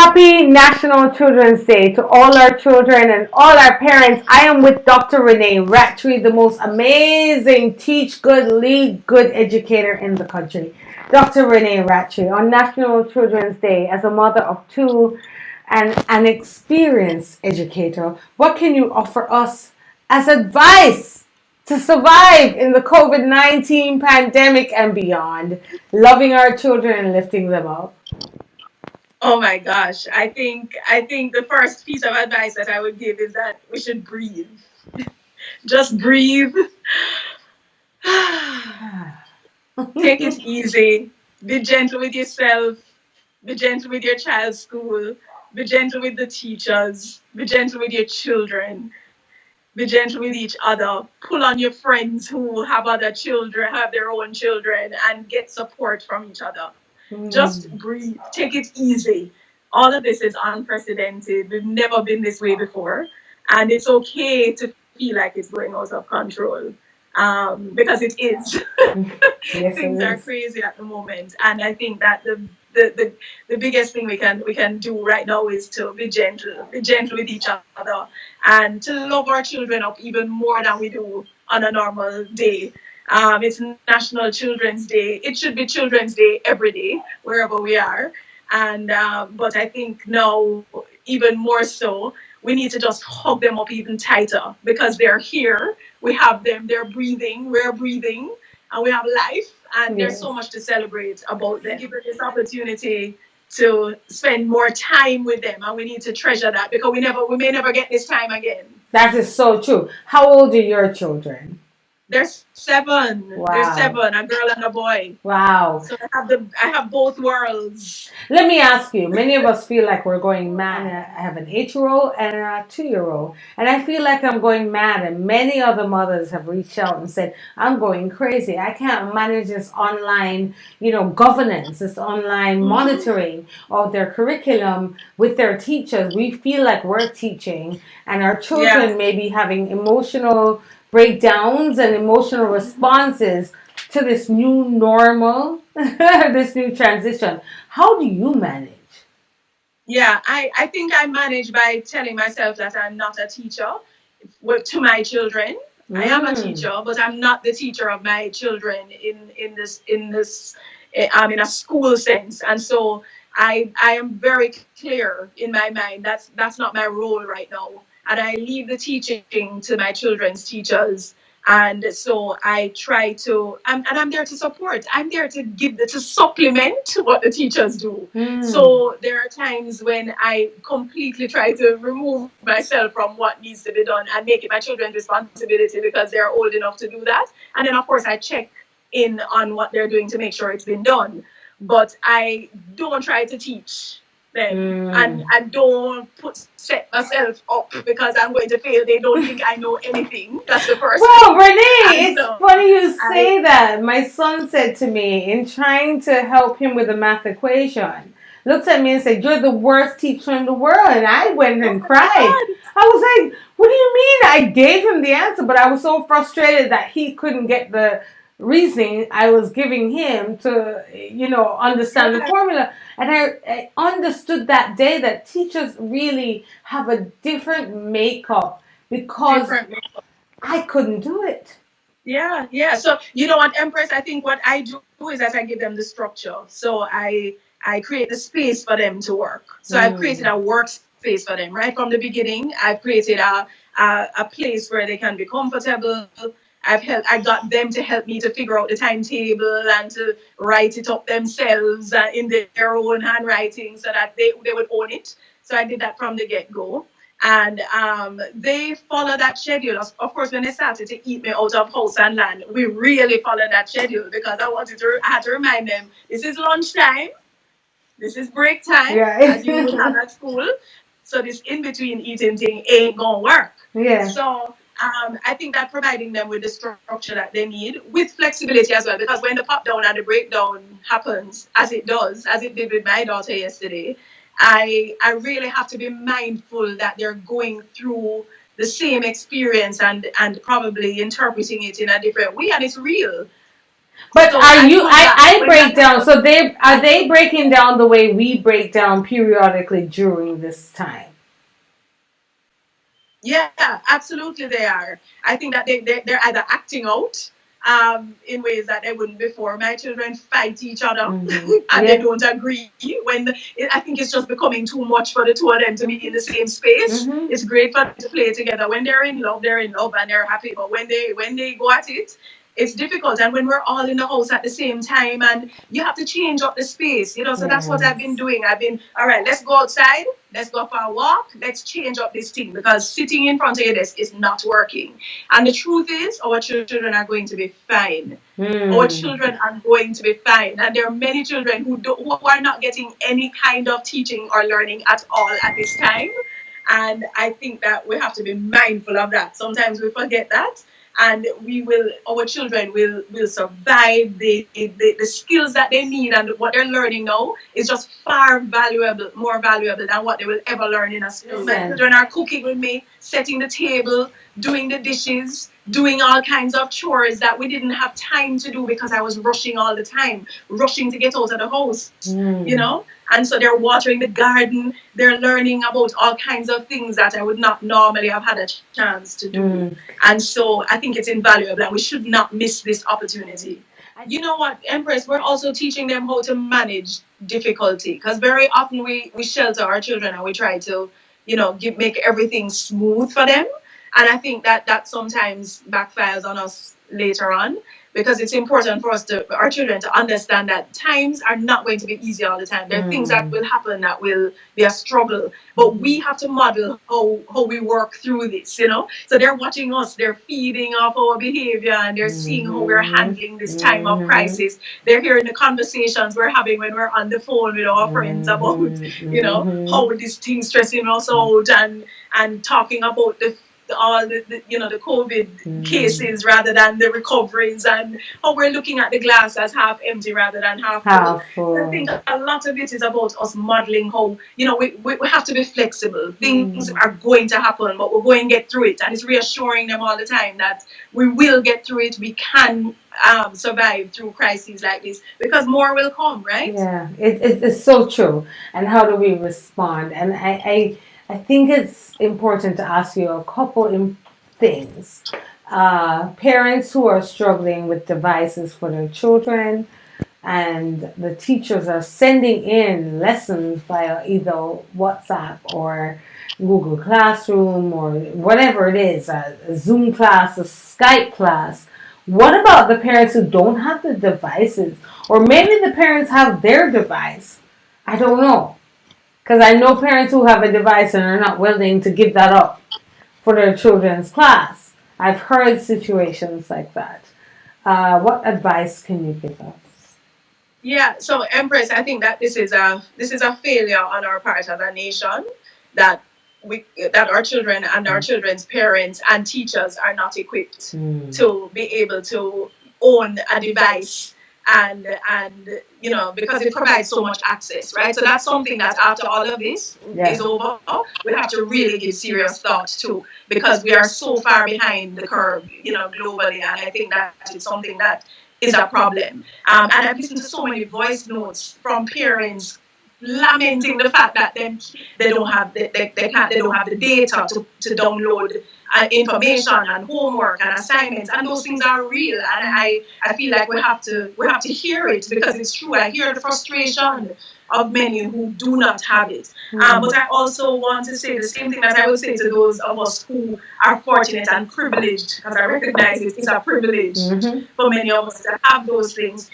Happy National Children's Day to all our children and all our parents. I am with Dr. Renee Rattray, the most amazing teach good, lead good educator in the country. Dr. Renee Rattray, on National Children's Day, as a mother of two and an experienced educator, what can you offer us as advice to survive in the COVID-19 pandemic and beyond, loving our children and lifting them up? Oh my gosh. I think the first piece of advice that I would give is that we should breathe. Just breathe. Take it easy. Be gentle with yourself. Be gentle with your child's school. Be gentle with the teachers. Be gentle with your children. Be gentle with each other. Pull on your friends who have other children, have their own children, and get support from each other. Just Mm. breathe. Take it easy. All of this is unprecedented. We've never been this way before. And it's okay to feel like it's going out of control because it is. Yes, it Things are is. crazy at the moment. And I think that the biggest thing we can do right now is to be gentle with each other, and to love our children up even more than we do on a normal day. It's National Children's Day. It should be Children's Day every day, wherever we are. And but I think now, even more so, we need to just hug them up even tighter because they're here. We have them. They're breathing. We're breathing, and we have life. And there's Yes. so much to celebrate about them. Give us this opportunity to spend more time with them, and we need to treasure that because we may never get this time again. That is so true. How old are your children? There's seven. There's Wow. seven, a girl and a boy. Wow. So I have both worlds. Let me ask you, many of us feel like we're going mad. I have an 8-year old and a 2-year old. And I feel like I'm going mad. And many other mothers have reached out and said, I'm going crazy. I can't manage this online, governance, this online Mhm. monitoring of their curriculum with their teachers. We feel like we're teaching and our Yeah. children may be having emotional breakdowns and emotional responses to this new normal, this new transition. How do you manage? Yeah, I think I manage by telling myself that I'm not a teacher to my children. I am a Mm. teacher, but I'm not the teacher of my children in a school sense. And so I am very clear in my mind that's not my role right now. And I leave the teaching to my children's teachers. And so I try to, and I'm there to support. I'm there to to supplement what the teachers do. Mm. So there are times when I completely try to remove myself from what needs to be done and make it my children's responsibility because they're old enough to do that. And then, of course, I check in on what they're doing to make sure it's been done. But I don't try to teach them, and Mm. I don't set myself up because I'm going to fail. They don't think I know anything. That's the first Well, thing. Renee, And it's so funny you I, say that. My son said to me in trying to help him with a math equation, looked at me and said, "You're the worst teacher in the world." And I went oh and my cried. God. I was like, "What do you mean?" I gave him the answer, but I was so frustrated that he couldn't get the reasoning I was giving him to, understand the Yeah, formula. And I understood that day that teachers really have a different makeup because different. I couldn't do it. Yeah, yeah. So you know what, Empress? I think what I do is that I give them the structure. So I create the space for them to work. So I've created Mm. a workspace for them right from the beginning. I've created a place where they can be comfortable. I got them to help me to figure out the timetable and to write it up themselves in their own handwriting so that they would own it. So I did that from the get go. And they follow that schedule. Of course, when they started to eat me out of house and land, we really followed that schedule because I had to remind them this is lunchtime, this is break time, Yeah. as you would have at school. So this in between eating thing ain't gonna work. Yeah. So I think that providing them with the structure that they need with flexibility as well, because when the pop down and the breakdown happens, as it does, as it did with my daughter yesterday, I really have to be mindful that they're going through the same experience and probably interpreting it in a different way, and it's real. But So are I you? know that I when break that down. happens, So they are they breaking down the way we break down periodically during this time. yeah, absolutely they are. I think that they're either acting out in ways that they wouldn't before. My children fight each other and they Yeah. don't agree. I think it's just becoming too much for the two of them to be in the same space. Mm-hmm. It's great for them to play together. When they're in love and they're happy. But when they go at it, it's difficult. And when we're all in the house at the same time, and you have to change up the space, you know. So that's what I've been Yes. doing. I've been, all right, let's go outside. Let's go for a walk. Let's change up this thing because sitting in front of your desk is not working. And the truth is, our children are going to be fine. Our Mm. children are going to be fine. And there are many children who are not getting any kind of teaching or learning at all at this time. And I think that we have to be mindful of that. Sometimes we forget that. And our children will survive. The skills that they need and what they're learning now is just far valuable, more valuable than what they will ever learn in a school. My Listen. children are cooking with me, setting the table, doing the dishes, doing all kinds of chores that we didn't have time to do because I was rushing all the time, rushing to get out of the house, you Mm. know? And so they're watering the garden, they're learning about all kinds of things that I would not normally have had a chance to do. Mm. And so I think it's invaluable and we should not miss this opportunity. You know what, Empress, we're also teaching them how to manage difficulty because very often we shelter our children and we try to, make everything smooth for them. And I think that sometimes backfires on us later on because it's important for our children to understand that times are not going to be easy all the time. There are things that Mm. will happen that will be a struggle, but we have to model how we work through this. So they're watching us, they're feeding off our behavior, and they're seeing how we're Mm-hmm. handling this time of Mm-hmm. crisis. They're hearing the conversations we're having when we're on the phone with our friends about, Mm-hmm. how this thing stressing us out and talking about all the COVID Mm. cases rather than the recoveries, and how we're looking at the glass as half empty rather than half full. How I full. think a lot of it is about us modeling how, we have to be flexible. Things Mm. are going to happen, but we're going to get through it. And it's reassuring them all the time that we will get through it. We can survive through crises like this because more will come, right? Yeah, it's so true. And how do we respond? And I think it's important to ask you a couple of things. Parents who are struggling with devices for their children, and the teachers are sending in lessons via either WhatsApp or Google Classroom or whatever it is, a Zoom class, a Skype class. What about the parents who don't have the devices? Or maybe the parents have their device. I don't know. Because I know parents who have a device and are not willing to give that up for their children's class. I've heard situations like that. What advice can you give us? Yeah, so Empress, I think that this is a failure on our part as a nation that that our children and our children's parents and teachers are not equipped Mm. to be able to own a device and because it provides so much access, right? So that's something that after all of this is Yeah. over, we have to really give serious thought to because we are so far behind the curve, globally, and I think that is something that is a problem. And I've listened to so many voice notes from parents lamenting the fact that they don't have they don't have the data to download information and homework and assignments, and those things are real. And I feel like we have to hear it because it's true. I hear the frustration of many who do not have it. But I also want to say the same thing that I would say to those of us who are fortunate and privileged, because I recognize it's a privilege Mm-hmm. for many of us to have those things,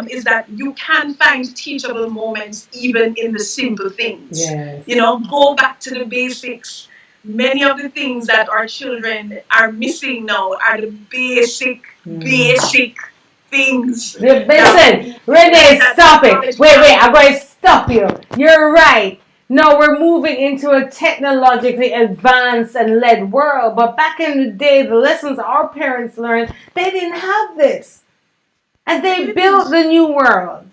is that you can find teachable moments even in the simple things. Yes. Go back to the basics. Many of the things that our children are missing now are the basic things that Listen, we Renee, that stop it. knowledge Wait, I'm going to stop you. You're right. No, we're moving into a technologically advanced and led world. But back in the day, the lessons our parents learned, they didn't have this. And they built didn't. the new world.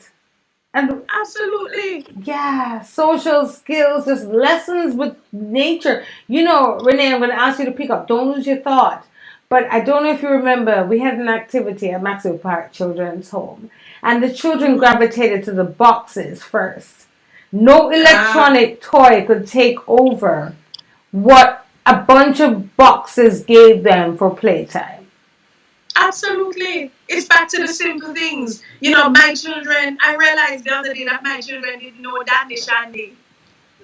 And Absolutely. yeah, social skills, just lessons with nature. Renee, I'm going to ask you to pick up. Don't lose your thought. But I don't know if you remember, we had an activity at Maxwell Park Children's Home, and the children gravitated to the boxes first. No electronic toy could take over what a bunch of boxes gave them for playtime. Absolutely. It's back to the simple things. My children, I realized the other day that my children didn't know Dandy Shandy.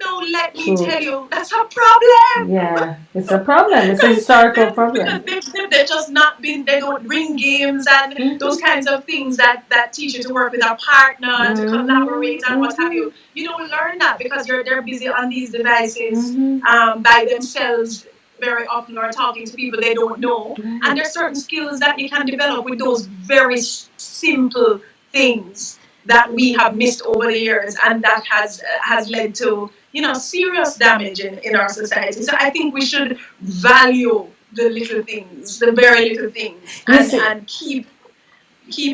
No, let me tell you, that's a problem. Yeah, it's a problem. It's a historical problem. Because they've just not been, they don't bring games and those kinds of things that teach you to work with a partner, to collaborate and what have you. You don't learn that because they're busy on these devices by themselves very often, or talking to people they don't know. And there's certain skills that you can develop with those very simple things that we have missed over the years, and that has led to serious damage in our society. So I think we should value the little things, the very little things, and keep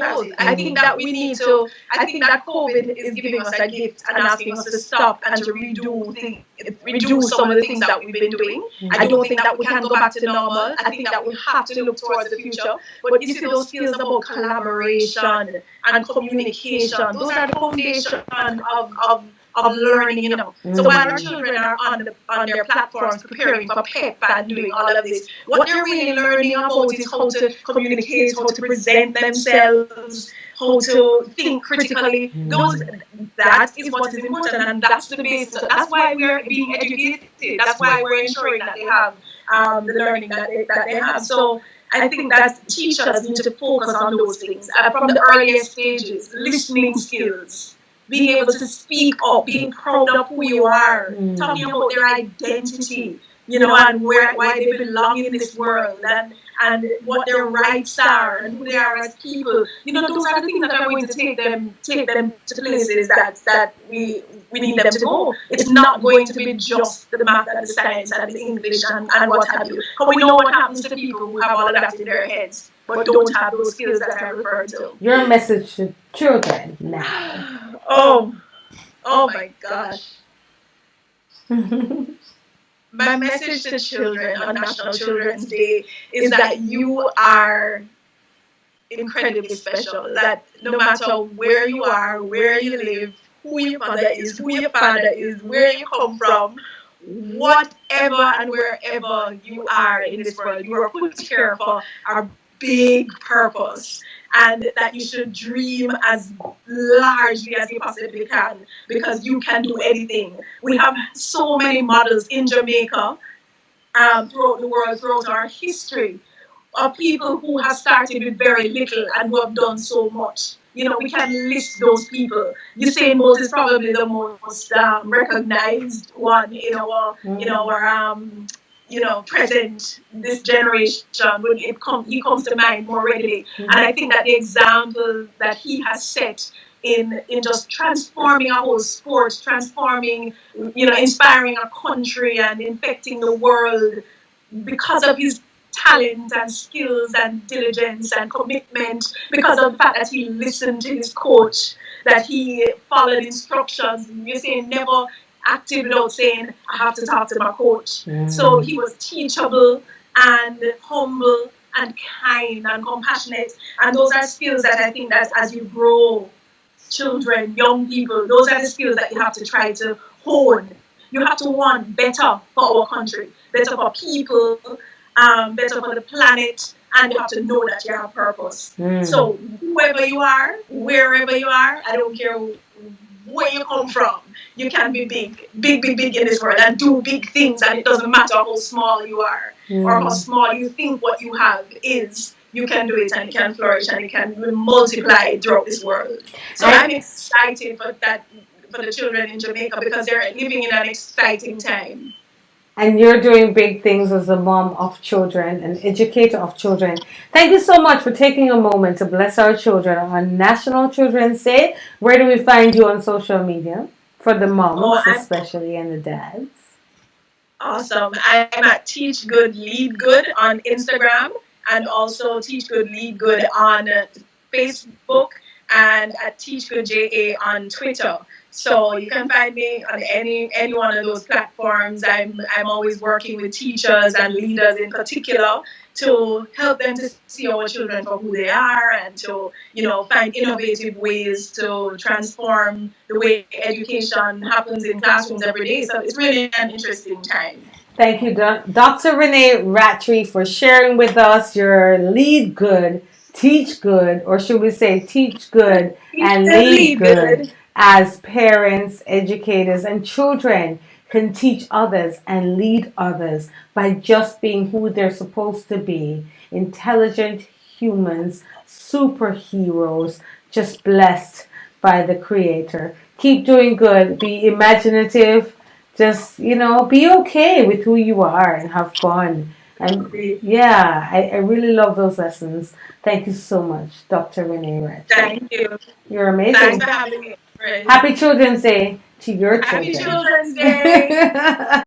out. I think that we need to. I think that COVID is giving us a gift and asking us to stop and to redo some of the things that we've been doing. I don't think that we can go back to normal. I think that we have to look towards the future. But you see, those skills about collaboration and communication, those are the foundation of learning, So while our children are on their platforms preparing for PEP and doing all of this, what they're really learning about is how to communicate, how to present themselves, how to think critically. That is what is important, and that's the basis. That's why we're being educated. That's why we're ensuring that they have the learning that they have. So I think that teachers need to focus on those things from the earliest stages. Listening skills, being able to speak up, being proud of who you are, talking about their identity, and why they belong in this world, and what their rights are, and who they are as people. Those are the things that are going to take them to places that we need them to go. It's not going to be just the math and the science and the English and what have you. Because we know what happens to people who have all of that in their heads, but don't have those skills that I referred to. Your message to children now. Oh my gosh. My message to children on National Children's Day is that you are incredibly special. That no matter where you are, where you live, who your mother is, who your father is, where you come from, whatever and wherever you are in this world, you are put here for a big purpose. And that you should dream as largely as you possibly can, because you can do anything. We have so many models in Jamaica, throughout the world, throughout our history, of people who have started with very little and who have done so much. We can list those people. Usain Bolt is probably the most recognized one in our present, this generation, when he comes to mind more readily. And I think that the example that he has set in just transforming our whole sport, transforming, inspiring our country and infecting the world because of his talent and skills and diligence and commitment, because of the fact that he listened to his coach, that he followed instructions. You say never active without saying, I have to talk to my coach. So he was teachable and humble and kind and compassionate. And those are skills that I think that as you grow children, young people, those are the skills that you have to try to hone. You have to want better for our country, better for people, better for the planet, and you have to know that you have purpose. So whoever you are, wherever you are, I don't care where you come from, you can be big in this world and do big things, and it doesn't matter how small you are or how small you think what you have is. You can do it, and it can flourish, and it can multiply throughout this world. So I'm excited for the children in Jamaica, because they're living in an exciting time. And you're doing big things as a mom of children, an educator of children. Thank you so much for taking a moment to bless our children on National Children's Day. Where do we find you on social media? For the moms, especially, and the dads. Awesome. I'm at Teach Good, Lead Good on Instagram, and also Teach Good, Lead Good on Facebook, and at Teach Good JA on Twitter. So you can find me on any one of those platforms. I'm always working with teachers and leaders in particular to help them to see our children for who they are and to, find innovative ways to transform the way education happens in classrooms every day. So it's really an interesting time. Thank you, Dr. Renee Rattray, for sharing with us your lead good, teach good, or should we say teach good and lead Lead good good. as parents, educators, and children can teach others and lead others by just being who they're supposed to be. Intelligent humans, superheroes, just blessed by the Creator. Keep doing good, be imaginative, just be okay with who you are and have fun. And yeah, I really love those lessons. Thank you so much, Dr. Renee Rattray. Thank you. You're Thanks amazing. for having me. Empress. Happy Children's Day to your Happy children. Children's Day.